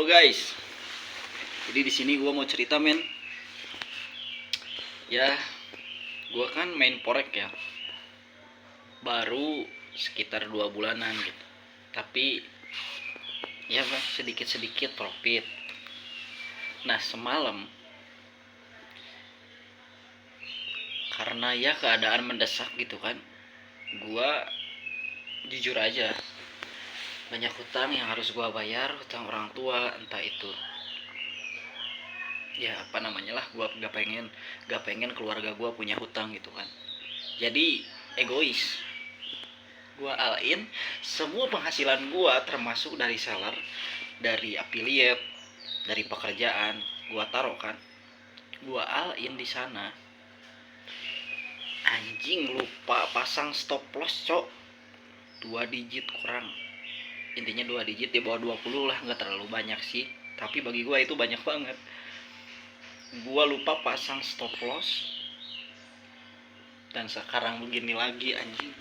Halo guys, jadi di sini gue mau cerita men. Ya, gue kan main Forex ya, baru sekitar 2 bulanan gitu. Tapi ya bang, sedikit-sedikit profit. Nah semalam, karena ya keadaan mendesak gitu kan, gue jujur aja banyak hutang yang harus gue bayar, hutang orang tua, entah itu ya apa namanya lah, gue gak pengen keluarga gue punya hutang gitu kan. Jadi egois, gue alain semua penghasilan gue, termasuk dari seller, dari affiliate, dari pekerjaan, gue taruh kan, gue alain di sana. Anjing, lupa pasang stop loss cok, 2 digit kurang, intinya 2 digit di bawah 20 lah, nggak terlalu banyak sih, tapi bagi gue itu banyak banget. Gue lupa pasang stop loss dan sekarang begini lagi anjing.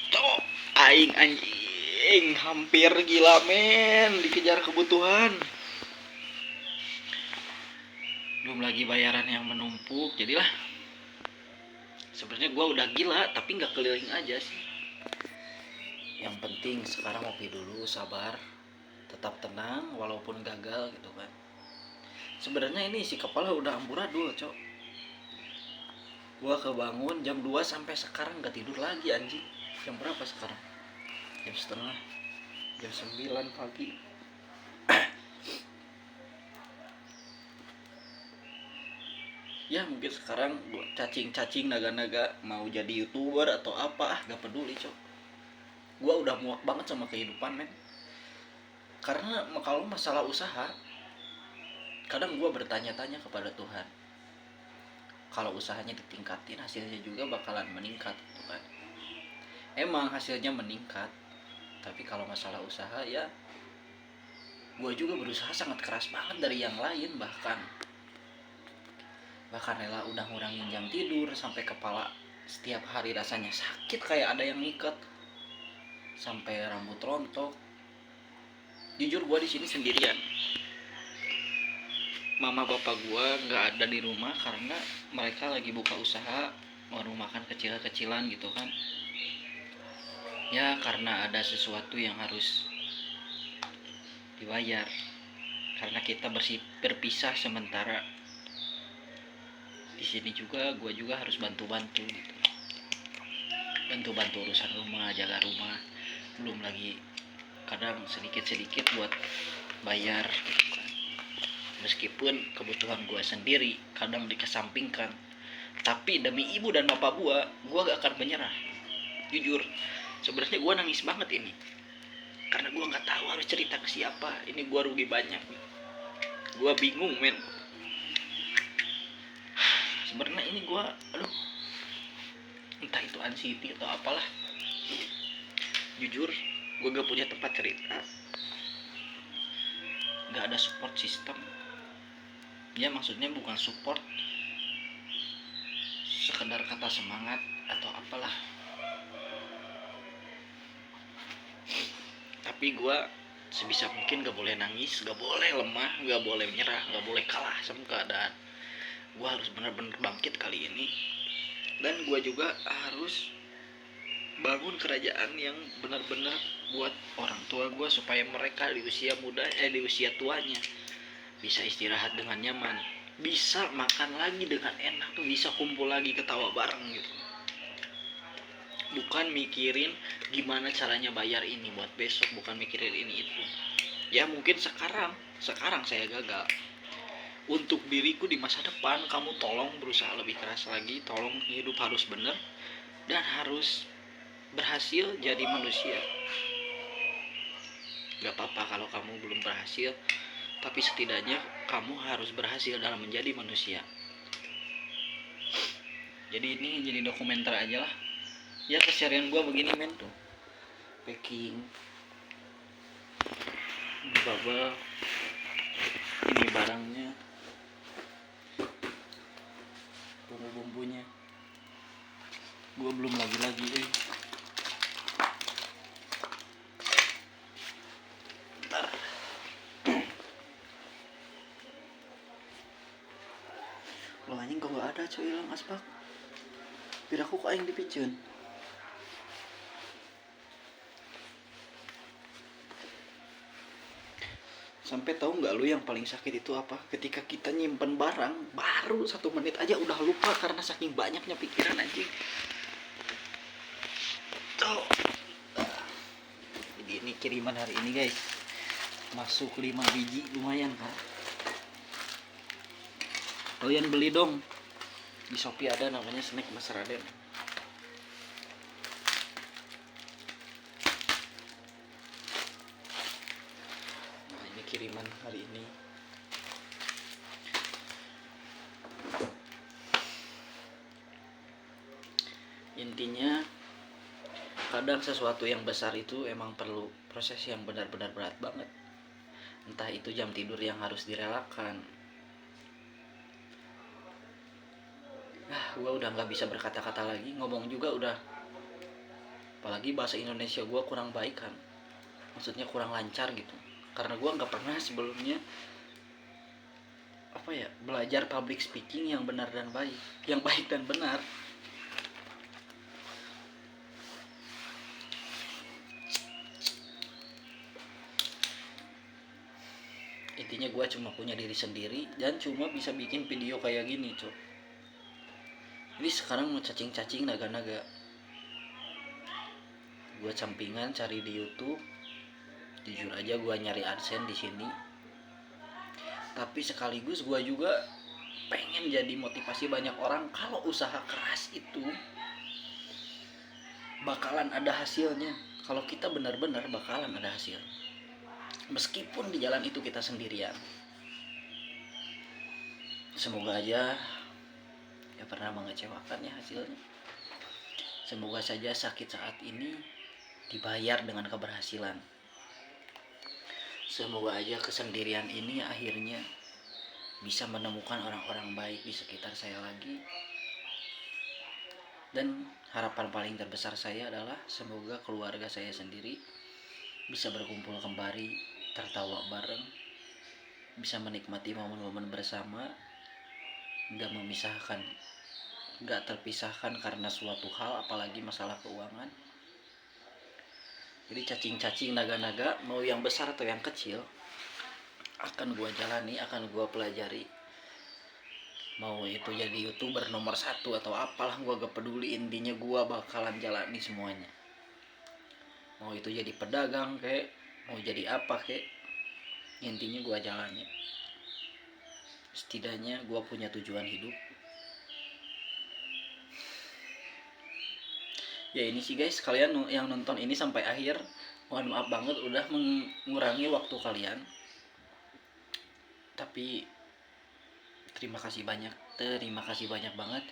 Cok, aing anjing hampir gila men, dikejar kebutuhan. Belum lagi bayaran yang menumpuk, jadilah sebenarnya gue udah gila tapi nggak keliling aja sih. Yang penting sekarang ngopi dulu, sabar, tetap tenang walaupun gagal gitu kan. Sebenarnya ini si kepala udah amburadul cok. Gua kebangun jam 2 sampai sekarang gak tidur lagi anjing. Jam berapa sekarang? Jam setengah, jam 9 pagi. Ya mungkin sekarang gua cacing-cacing naga-naga mau jadi YouTuber atau apa, gak peduli cok. Gua udah muak banget sama kehidupan men. Karena kalau masalah usaha, kadang gua bertanya-tanya kepada Tuhan, kalau usahanya ditingkatin hasilnya juga bakalan meningkat gitu kan. Emang hasilnya meningkat, tapi kalau masalah usaha ya gue juga berusaha sangat keras banget dari yang lain, bahkan rela udah ngurangin jam tidur sampai kepala setiap hari rasanya sakit kayak ada yang ngikat, sampai rambut rontok. Jujur gue di sini sendirian, mama bapak gue nggak ada di rumah karena mereka lagi buka usaha warung makan kecil-kecilan gitu kan. Ya karena ada sesuatu yang harus dibayar, karena kita berpisah sementara. Di sini juga gue juga harus bantu-bantu gitu, bantu urusan rumah, jaga rumah, belum lagi kadang sedikit-sedikit buat bayar gitu kan. Meskipun kebutuhan gue sendiri kadang dikesampingkan, tapi demi ibu dan bapak gue gak akan menyerah. Jujur sebenarnya gue nangis banget ini, karena gue nggak tahu harus cerita ke siapa. Ini gue rugi banyak, gue bingung men. Sebenarnya ini gue entah itu anxiety atau apalah. Jujur gue gak punya tempat cerita, gak ada support system. Ya maksudnya bukan support sekedar kata semangat atau apalah, tapi gue sebisa mungkin gak boleh nangis, gak boleh lemah, gak boleh menyerah, gak boleh kalah sama keadaan. Gue harus benar-benar bangkit kali ini. Dan gue juga harus bangun kerajaan yang benar-benar buat orang tua gue, supaya mereka di usia muda, di usia tuanya bisa istirahat dengan nyaman, bisa makan lagi dengan enak tuh, bisa kumpul lagi ketawa bareng gitu. Bukan mikirin gimana caranya bayar ini buat besok, bukan mikirin ini itu. Ya mungkin sekarang saya gagal. Untuk diriku di masa depan, kamu tolong berusaha lebih keras lagi, tolong hidup harus benar dan harus berhasil jadi manusia. Gak apa-apa kalau kamu belum berhasil, tapi setidaknya kamu harus berhasil dalam menjadi manusia. Jadi ini jadi dokumenter aja lah. Ya keseharian gue begini men tuh, packing, bubble, ini barangnya, bumbu-bumbunya. Gue belum lagi bentar. ada cuy hilang asbak. Piraku kok aing dipikeun. Sampai tahu nggak lu yang paling sakit itu apa? Ketika kita nyimpen barang, baru 1 menit aja udah lupa karena saking banyaknya pikiran anjing. Tuh. Jadi ini kiriman hari ini guys. Masuk 5 biji lumayan kan. Kalian beli dong. Di Shopee ada namanya snack Mas Raden. Kiriman hari ini. Intinya kadang sesuatu yang besar itu emang perlu proses yang benar-benar berat banget. Entah itu jam tidur yang harus direlakan. Gue udah nggak bisa berkata-kata lagi, ngomong juga udah. Apalagi bahasa Indonesia gue kurang baik kan. Maksudnya kurang lancar gitu. Karena gue nggak pernah sebelumnya belajar public speaking yang benar dan baik, yang baik dan benar. Intinya gue cuma punya diri sendiri dan cuma bisa bikin video kayak gini cok. Jadi sekarang mau cacing-cacing naga-naga, gue campingan cari di YouTube. Jujur aja gue nyari AdSense di sini. Tapi sekaligus gue juga pengen jadi motivasi banyak orang kalau usaha keras itu bakalan ada hasilnya. Kalau kita benar-benar bakalan ada hasil. Meskipun di jalan itu kita sendirian. Semoga aja ya pernah mengecewakan ya hasilnya. Semoga saja sakit saat ini dibayar dengan keberhasilan. Semoga aja kesendirian ini akhirnya bisa menemukan orang-orang baik di sekitar saya lagi. Dan harapan paling terbesar saya adalah semoga keluarga saya sendiri bisa berkumpul kembali, tertawa bareng, bisa menikmati momen-momen bersama, gak terpisahkan karena suatu hal, apalagi masalah keuangan. Jadi cacing-cacing naga-naga, mau yang besar atau yang kecil, akan gue jalani, akan gue pelajari. Mau itu jadi YouTuber nomor 1 atau apalah, gue gak peduli. Intinya gue bakalan jalani semuanya. Mau itu jadi pedagang kek, mau jadi apa kek, intinya gue jalani. Setidaknya gue punya tujuan hidup. Ya ini sih guys, kalian yang nonton ini sampai akhir, mohon maaf banget udah mengurangi waktu kalian. Tapi terima kasih banyak banget.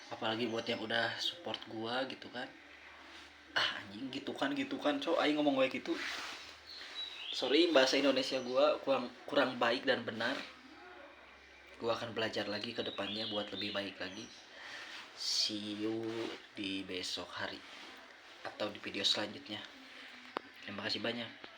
Apalagi buat yang udah support gua gitu kan. Anjing gitu kan cowok aing ngomong kayak gitu. Sorry bahasa Indonesia gua kurang baik dan benar. Gua akan belajar lagi ke depannya buat lebih baik lagi. See you di besok hari atau di video selanjutnya. Terima kasih banyak.